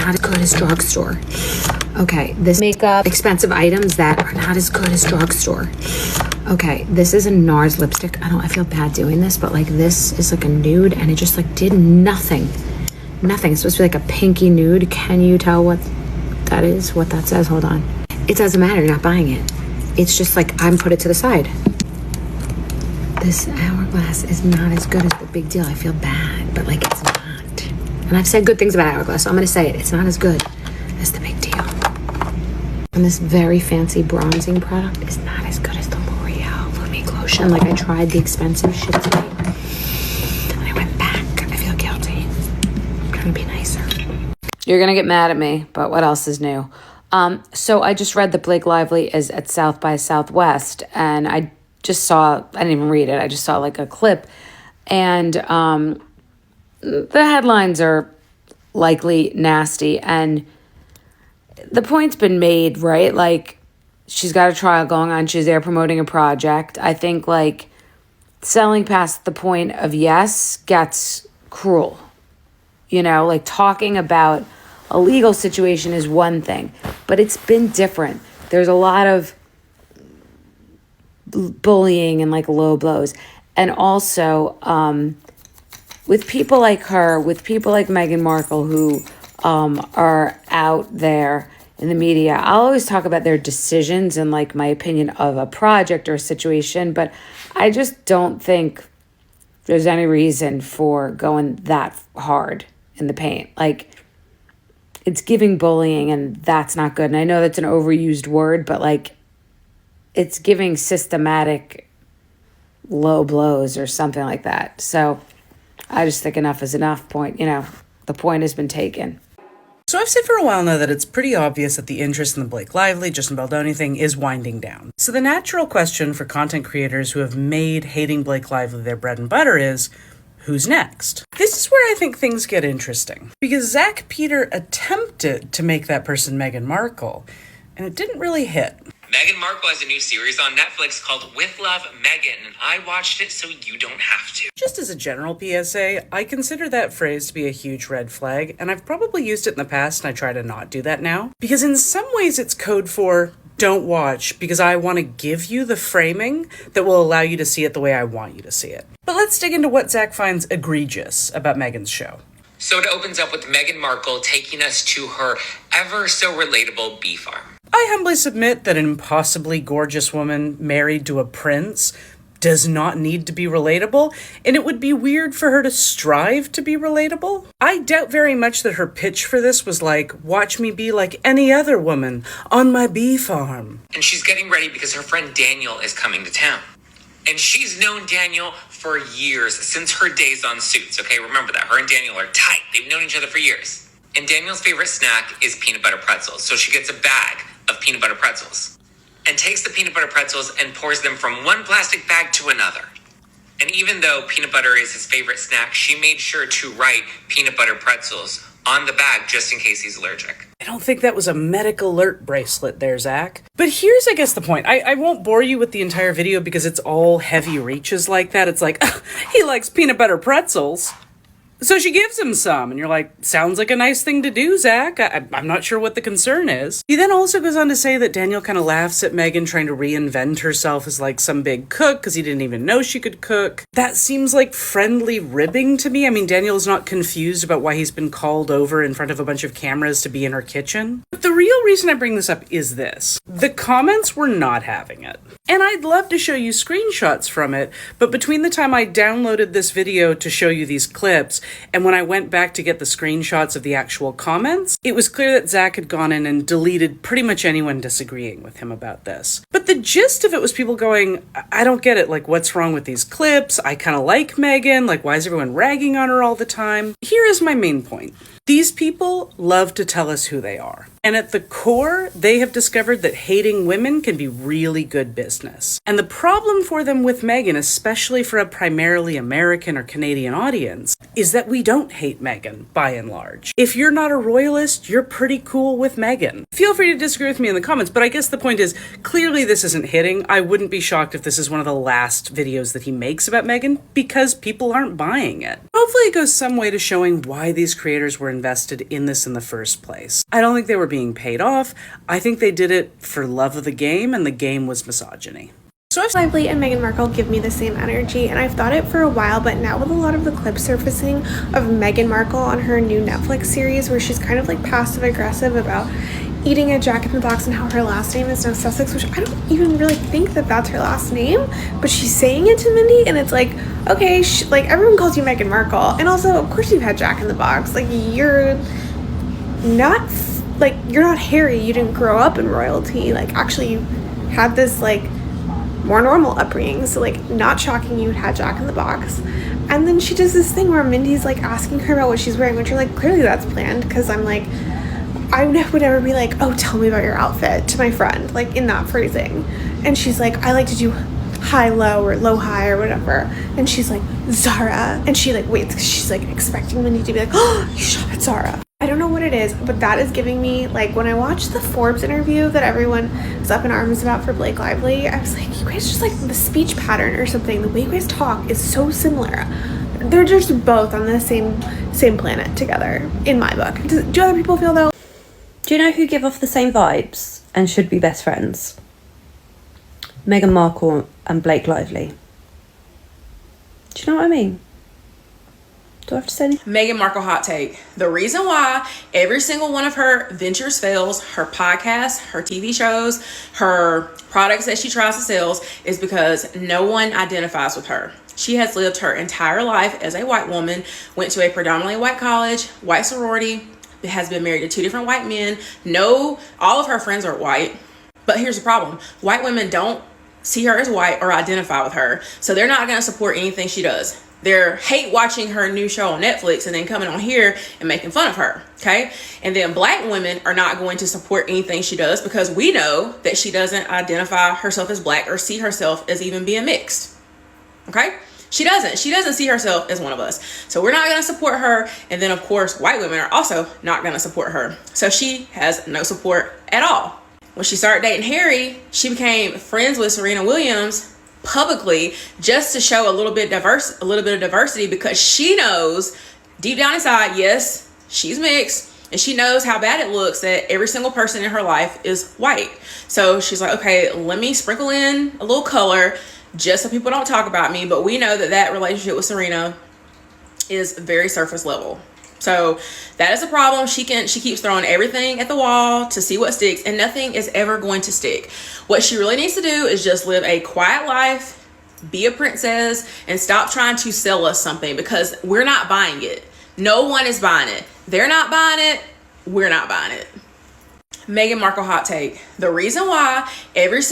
not as good as drugstore. Okay, this makeup, expensive items that are not as good as drugstore. Okay, this is a NARS lipstick. I feel bad doing this, but like this is like a nude and it just like did nothing. Nothing. It's supposed to be like a pinky nude. Can you tell what that is? What that says? Hold on. It doesn't matter. You're not buying it. It's just like I'm put it to the side. This Hourglass is not as good as the Big Deal. I feel bad, but like it's not. And I've said good things about Hourglass, so I'm going to say it. It's not as good as the Big Deal. And this very fancy bronzing product is not as good as the L'Oreal Lumique lotion. Like I tried the expensive shit today. And I went back. I feel guilty. I'm trying to be nicer. You're going to get mad at me, but what else is new? So I just read that Blake Lively is at South by Southwest, and I didn't even read it. I just saw like a clip, and the headlines are likely nasty, and the point's been made, right? Like, she's got a trial going on. She's there promoting a project. I think, like, selling past the point of yes gets cruel. You know, like, talking about a legal situation is one thing, but it's been different. There's a lot of bullying and, like, low blows. And also, with people like her, with people like Meghan Markle who are out there in the media, I'll always talk about their decisions and like my opinion of a project or a situation, but I just don't think there's any reason for going that hard in the paint. Like, it's giving bullying, and that's not good. And I know that's an overused word, but like, it's giving systematic low blows or something like that. So I just think enough is enough. The point has been taken. So I've said for a while now that it's pretty obvious that the interest in the Blake Lively, Justin Baldoni thing is winding down. So the natural question for content creators who have made hating Blake Lively their bread and butter is, who's next? This is where I think things get interesting. Because Zach Peter attempted to make that person Meghan Markle, and it didn't really hit. Meghan Markle has a new series on Netflix called With Love, Meghan, and I watched it so you don't have to. Just as a general PSA, I consider that phrase to be a huge red flag, and I've probably used it in the past, and I try to not do that now. Because in some ways it's code for don't watch, because I want to give you the framing that will allow you to see it the way I want you to see it. But let's dig into what Zach finds egregious about Meghan's show. So it opens up with Meghan Markle taking us to her ever so relatable bee farm. I humbly submit that an impossibly gorgeous woman married to a prince does not need to be relatable, and it would be weird for her to strive to be relatable. I doubt very much that her pitch for this was like, watch me be like any other woman on my bee farm. And she's getting ready because her friend Daniel is coming to town. And she's known Daniel for years, since her days on Suits, okay? Remember that. Her and Daniel are tight. They've known each other for years. And Daniel's favorite snack is peanut butter pretzels, so she gets a bag of peanut butter pretzels and takes the peanut butter pretzels and pours them from one plastic bag to another. And even though peanut butter is his favorite snack, she made sure to write peanut butter pretzels on the bag just in case he's allergic. I don't think that was a medical alert bracelet there, Zach. But here's, I guess, the point. I won't bore you with the entire video because it's all heavy reaches like that. It's like, he likes peanut butter pretzels. So she gives him some, and you're like, sounds like a nice thing to do, Zach. I'm not sure what the concern is. He then also goes on to say that Daniel kind of laughs at Meghan trying to reinvent herself as like some big cook because he didn't even know she could cook. That seems like friendly ribbing to me. I mean, Daniel's not confused about why he's been called over in front of a bunch of cameras to be in her kitchen. But the real reason I bring this up is this. The comments were not having it. And I'd love to show you screenshots from it, but between the time I downloaded this video to show you these clips and when I went back to get the screenshots of the actual comments, it was clear that Zach had gone in and deleted pretty much anyone disagreeing with him about this. But the gist of it was people going, I don't get it, like, what's wrong with these clips? I kind of like Meghan, like, why is everyone ragging on her all the time? Here is my main point. These people love to tell us who they are. And at the core, they have discovered that hating women can be really good business. And the problem for them with Meghan, especially for a primarily American or Canadian audience, is that we don't hate Meghan, by and large. If you're not a royalist, you're pretty cool with Meghan. Feel free to disagree with me in the comments, but I guess the point is, clearly this isn't hitting. I wouldn't be shocked if this is one of the last videos that he makes about Meghan, because people aren't buying it. Hopefully it goes some way to showing why these creators were invested in this in the first place. I don't think they were being paid off. I think they did it for love of the game, and the game was misogyny. So Lively and Meghan Markle give me the same energy, and I've thought it for a while, but now with a lot of the clips surfacing of Meghan Markle on her new Netflix series where she's kind of like passive aggressive about eating a Jack in the Box and how her last name is no Sussex, which I don't even really think that that's her last name, but she's saying it to Mindy, and it's like, okay, like everyone calls you Meghan Markle, and also of course you've had Jack in the Box, like you're not Harry, you didn't grow up in royalty, like actually you had this like more normal upbringing, so like not shocking you had Jack in the Box. And then she does this thing where Mindy's like asking her about what she's wearing, which you're like, clearly that's planned, because I'm like, I would never be like, oh, tell me about your outfit to my friend, like in that phrasing. And she's like, I like to do high-low or low-high or whatever. And she's like, Zara. And she like waits because she's like expecting Mindy to be like, oh, you shop at Zara. I don't know what it is, but that is giving me, like, when I watched the Forbes interview that everyone was up in arms about for Blake Lively, I was like, you guys just like the speech pattern or something, the way you guys talk is so similar. They're just both on the same planet together, in my book. Do other people feel though? Do you know who give off the same vibes and should be best friends? Meghan Markle and Blake Lively. Do you know what I mean? Do I have to say anything? Meghan Markle hot take. The reason why every single one of her ventures fails, her podcasts, her TV shows, her products that she tries to sell, is because no one identifies with her. She has lived her entire life as a white woman, went to a predominantly white college, white sorority, has been married to 2 different white men. No, all of her friends are white. But here's the problem. White women don't see her as white or identify with her. So they're not going to support anything she does. They're hate watching her new show on Netflix and then coming on here and making fun of her. Okay. And then black women are not going to support anything she does because we know that she doesn't identify herself as black or see herself as even being mixed. Okay. She doesn't see herself as one of us. So we're not going to support her. And then of course, white women are also not going to support her. So she has no support at all. When she started dating Harry, she became friends with Serena Williams publicly just to show a little bit of diversity, because she knows deep down inside, yes, she's mixed, and she knows how bad it looks that every single person in her life is white. So she's like, okay, let me sprinkle in a little color just so people don't talk about me. But we know that relationship with Serena is very surface level. So that is a problem. She keeps throwing everything at the wall to see what sticks, and nothing is ever going to stick. What she really needs to do is just live a quiet life, be a princess, and stop trying to sell us something, because we're not buying it. No one is buying it. They're not buying it. We're not buying it. Meghan Markle hot take. The reason why every